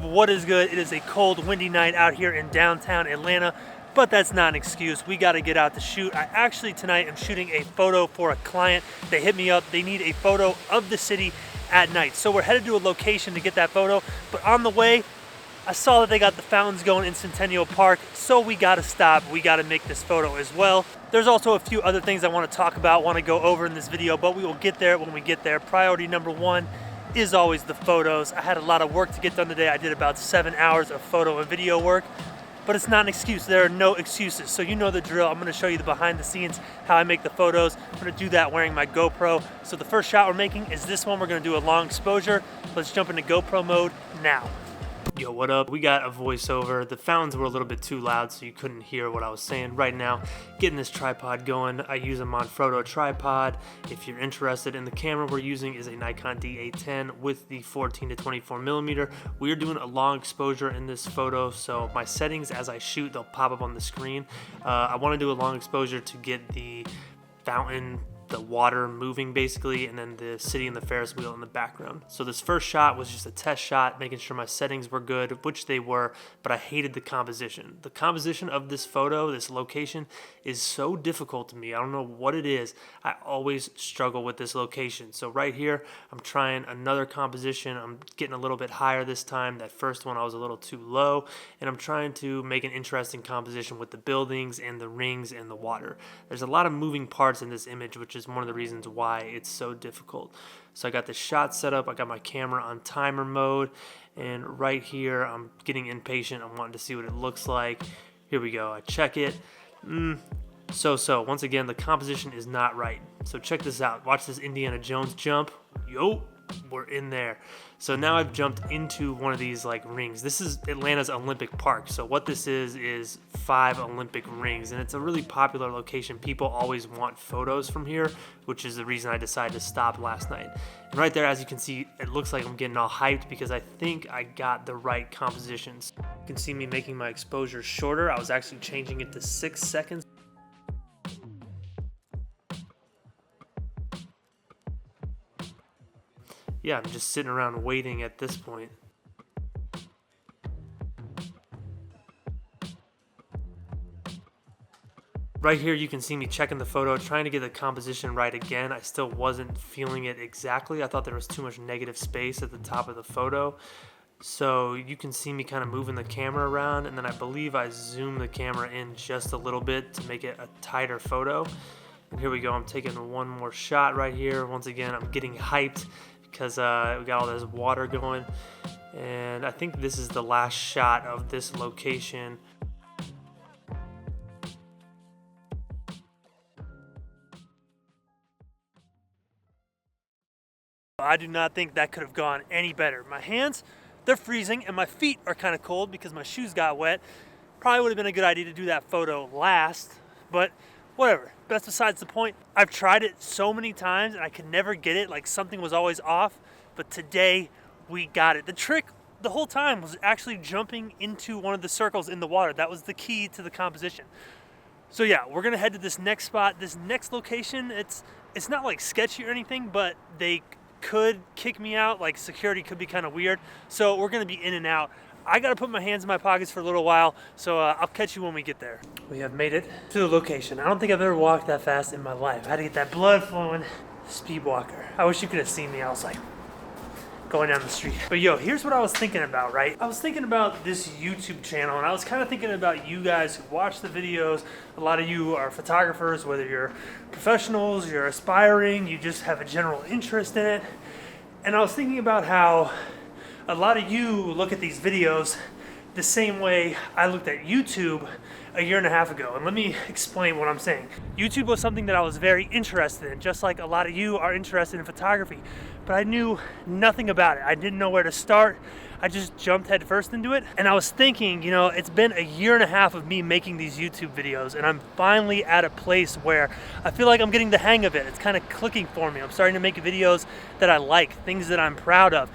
YouTube? What is good? It is a cold, windy night out here in downtown Atlanta, but that's not an excuse. We got to get out to shoot. I actually tonight am shooting a photo for a client. They hit me up. They need a photo of the city at night. So we're headed to a location to get that photo, but on the way, I saw that they got the fountains going in Centennial Park, so we got to stop. We got to make this photo as well. There's also a few other things I want to talk about, want to go over in this video, but we will get there when we get there. Priority number one is always the photos. I had a lot of work to get done today. I did about 7 hours of photo and video work, but it's not an excuse. There are no excuses. So you know the drill. I'm gonna show you the behind the scenes, how I make the photos. I'm gonna do that wearing my GoPro. So the first shot we're making is this one. We're gonna do a long exposure. Let's jump into GoPro mode now. Yo, what up? We got a voiceover. The fountains were a little bit too loud, so you couldn't hear what I was saying. Right now, getting this tripod going. I use a Manfrotto tripod. If you're interested in the camera we're using is a Nikon D810 with the 14 to 24 millimeter. We're doing a long exposure in this photo, so my settings as I shoot, they'll pop up on the screen. I want to do a long exposure to get the fountain, the water moving basically, and then the city and the Ferris wheel in the background. So this first shot was just a test shot, making sure my settings were good, which they were, but I hated the composition. The composition of this photo, this location, is so difficult to me. I don't know what it is. I always struggle with this location. So right here, I'm trying another composition. I'm getting a little bit higher this time. That first one I was a little too low, and I'm trying to make an interesting composition with the buildings and the rings and the water. There's a lot of moving parts in this image, which is one of the reasons why it's so difficult. So I got the shot set up, I got my camera on timer mode, and right here I'm getting impatient. I'm wanting to see what it looks like. Here we go, I check it. So once again, the composition is not right. So check this out, watch this Indiana Jones jump. Yo, we're in there. So now I've jumped into one of these like rings. This is Atlanta's Olympic Park. So what this is 5 Olympic rings, and it's a really popular location. People always want photos from here, which is the reason I decided to stop last night. And right there, as you can see, it looks like I'm getting all hyped because I think I got the right compositions. You can see me making my exposure shorter. I was actually changing it to 6 seconds. Yeah, I'm just sitting around waiting at this point. Right here you can see me checking the photo, trying to get the composition right again. I still wasn't feeling it exactly. I thought there was too much negative space at the top of the photo. So you can see me kind of moving the camera around, and then I believe I zoom the camera in just a little bit to make it a tighter photo. And here we go, I'm taking one more shot right here. Once again, I'm getting hyped because we got all this water going, and I think this is the last shot of this location. I do not think that could have gone any better. My hands, they're freezing, and my feet are kind of cold because my shoes got wet. Probably would have been a good idea to do that photo last, but whatever, that's besides the point. I've tried it so many times and I could never get it, like something was always off, but today we got it. The trick the whole time was actually jumping into one of the circles in the water. That was the key to the composition. So yeah, we're gonna head to this next spot, this next location. It's not like sketchy or anything, but they could kick me out, like security could be kind of weird. So we're gonna be in and out. I gotta put my hands in my pockets for a little while, so I'll catch you when we get there. We have made it to the location. I don't think I've ever walked that fast in my life. I had to get that blood flowing. Speed walker. I wish you could have seen me. I was like going down the street. But yo, here's what I was thinking about, right? I was thinking about this YouTube channel, and I was kind of thinking about you guys who watch the videos. A lot of you are photographers, whether you're professionals, you're aspiring, you just have a general interest in it. And I was thinking about how a lot of you look at these videos the same way I looked at YouTube a year and a half ago. And let me explain what I'm saying. YouTube was something that I was very interested in, just like a lot of you are interested in photography. But I knew nothing about it. I didn't know where to start. I just jumped headfirst into it. And I was thinking, you know, it's been a year and a half of me making these YouTube videos, and I'm finally at a place where I feel like I'm getting the hang of it. It's kind of clicking for me. I'm starting to make videos that I like, things that I'm proud of.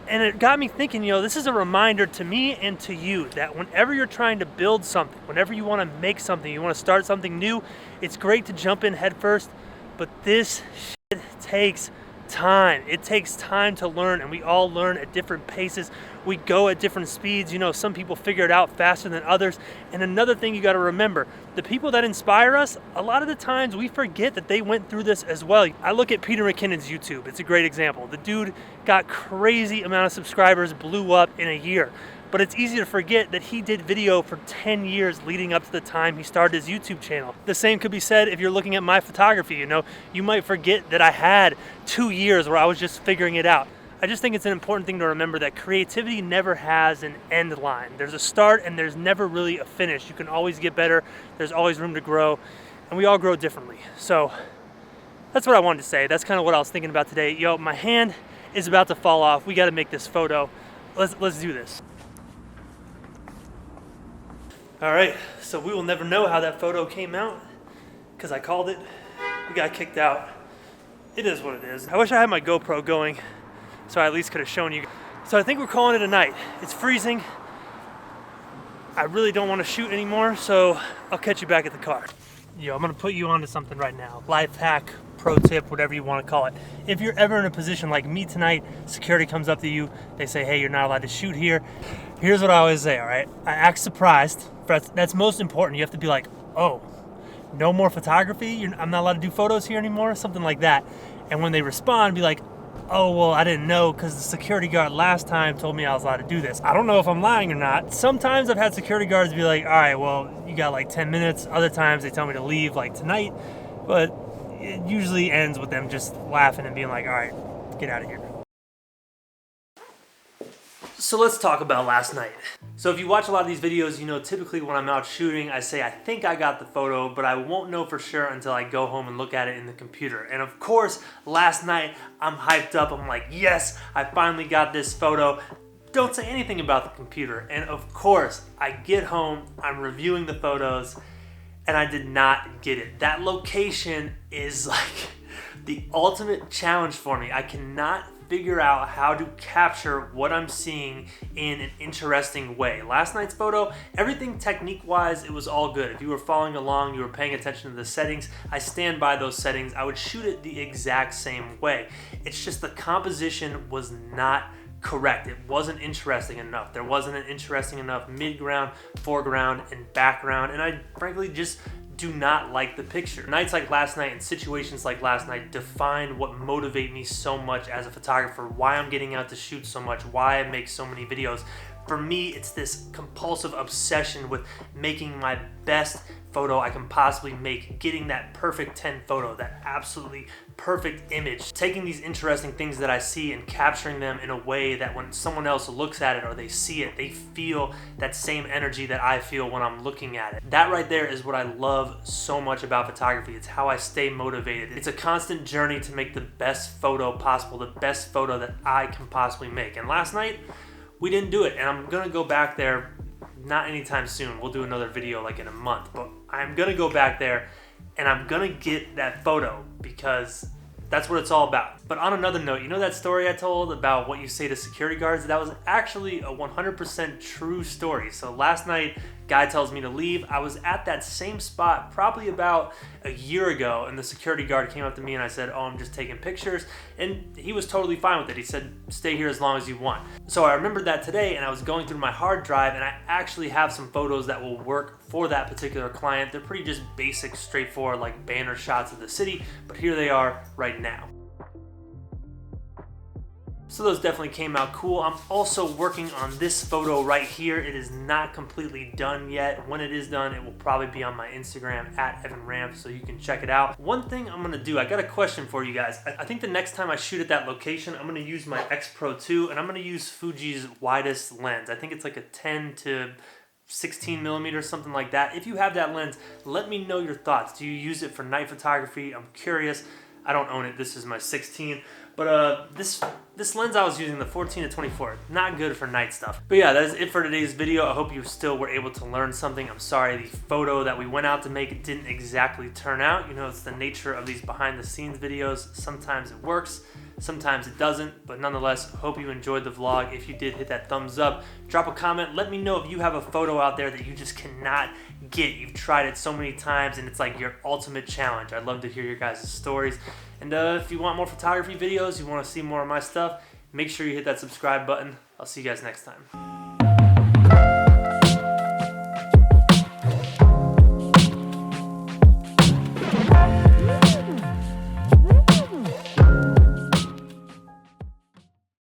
And it got me thinking, you know, this is a reminder to me and to you that whenever you're trying to build something, whenever you want to make something, you want to start something new, it's great to jump in head first, but this shit takes time. It takes time to learn, and we all learn at different paces. We go at different speeds. You know, some people figure it out faster than others. And another thing you got to remember, the people that inspire us, a lot of the times we forget that they went through this as well. I look at Peter McKinnon's YouTube. It's a great example. The dude got crazy amount of subscribers, blew up in a year. But it's easy to forget that he did video for 10 years leading up to the time he started his YouTube channel. The same could be said if you're looking at my photography. You know, you might forget that I had 2 years where I was just figuring it out. I just think it's an important thing to remember that creativity never has an end line. There's a start and there's never really a finish. You can always get better. There's always room to grow, and we all grow differently. So that's what I wanted to say. That's kind of what I was thinking about today. Yo, my hand is about to fall off. We got to make this photo. Let's do this. All right, so we will never know how that photo came out because I called it. We got kicked out. It is what it is. I wish I had my GoPro going so I at least could have shown you. So I think we're calling it a night. It's freezing. I really don't want to shoot anymore, so I'll catch you back at the car. Yo, I'm gonna put you onto something right now. Life hack, pro tip, whatever you want to call it. If you're ever in a position like me tonight, security comes up to you, they say, hey, you're not allowed to shoot here. Here's what I always say, all right? I act surprised. That's most important. You have to be like, oh, no more photography? I'm not allowed to do photos here anymore? Something like that. And when they respond, be like, oh, well, I didn't know because the security guard last time told me I was allowed to do this. I don't know if I'm lying or not. Sometimes I've had security guards be like, all right, well, you got like 10 minutes. Other times they tell me to leave like tonight. But it usually ends with them just laughing and being like, all right, get out of here. So let's talk about last night. So if you watch a lot of these videos, you know typically when I'm out shooting, I say I think I got the photo, but I won't know for sure until I go home and look at it in the computer. And of course, last night I'm hyped up. I'm like, yes, I finally got this photo. Don't say anything about the computer. And of course, I get home, I'm reviewing the photos, and I did not get it. That location is like the ultimate challenge for me. I cannot figure out how to capture what I'm seeing in an interesting way. Last night's photo, everything technique-wise, it was all good. If you were following along, you were paying attention to the settings, I stand by those settings. I would shoot it the exact same way. It's just the composition was not correct. It wasn't interesting enough. There wasn't an interesting enough mid-ground, foreground, and background, and I frankly just do not like the picture. Nights like last night and situations like last night define what motivate me so much as a photographer, why I'm getting out to shoot so much, why I make so many videos. For me, it's this compulsive obsession with making my best photo I can possibly make, getting that perfect 10 photo, that absolutely perfect image, taking these interesting things that I see and capturing them in a way that when someone else looks at it or they see it, they feel that same energy that I feel when I'm looking at it. That right there is what I love so much about photography. It's how I stay motivated. It's a constant journey to make the best photo possible, the best photo that I can possibly make. And last night, we didn't do it, and I'm gonna go back there, not anytime soon. We'll do another video like in a month, but I'm gonna go back there and I'm gonna get that photo because that's what it's all about. But on another note, you know that story I told about what you say to security guards? That was actually a 100% true story. So last night, guy tells me to leave. I was at that same spot probably about a year ago, and the security guard came up to me and I said, oh, I'm just taking pictures. And he was totally fine with it. He said, stay here as long as you want. So I remembered that today, and I was going through my hard drive, and I actually have some photos that will work for that particular client. They're pretty just basic, straightforward, like banner shots of the city, but here they are right now. So those definitely came out cool. I'm also working on this photo right here. It is not completely done yet. When it is done, it will probably be on my Instagram at Ranft, so you can check it out. One thing I'm gonna do, I got a question for you guys. I think the next time I shoot at that location, I'm gonna use my X Pro 2, and I'm gonna use Fuji's widest lens. I think it's like a 10 to 16 millimeters, something like that. If you have that lens, let me know your thoughts. Do you use it for night photography? I'm curious. I don't own it. This is my 16. But this lens I was using, the 14 to 24, not good for night stuff. But yeah, that is it for today's video. I hope you still were able to learn something. I'm sorry the photo that we went out to make didn't exactly turn out. You know, it's the nature of these behind the scenes videos. Sometimes it works, sometimes it doesn't, but nonetheless, hope you enjoyed the vlog. If you did, hit that thumbs up, drop a comment, let me know if you have a photo out there that you just cannot get. You've tried it so many times and it's like your ultimate challenge. I'd love to hear your guys' stories. And if you want more photography videos, you want to see more of my stuff, make sure you hit that subscribe button. I'll see you guys next time.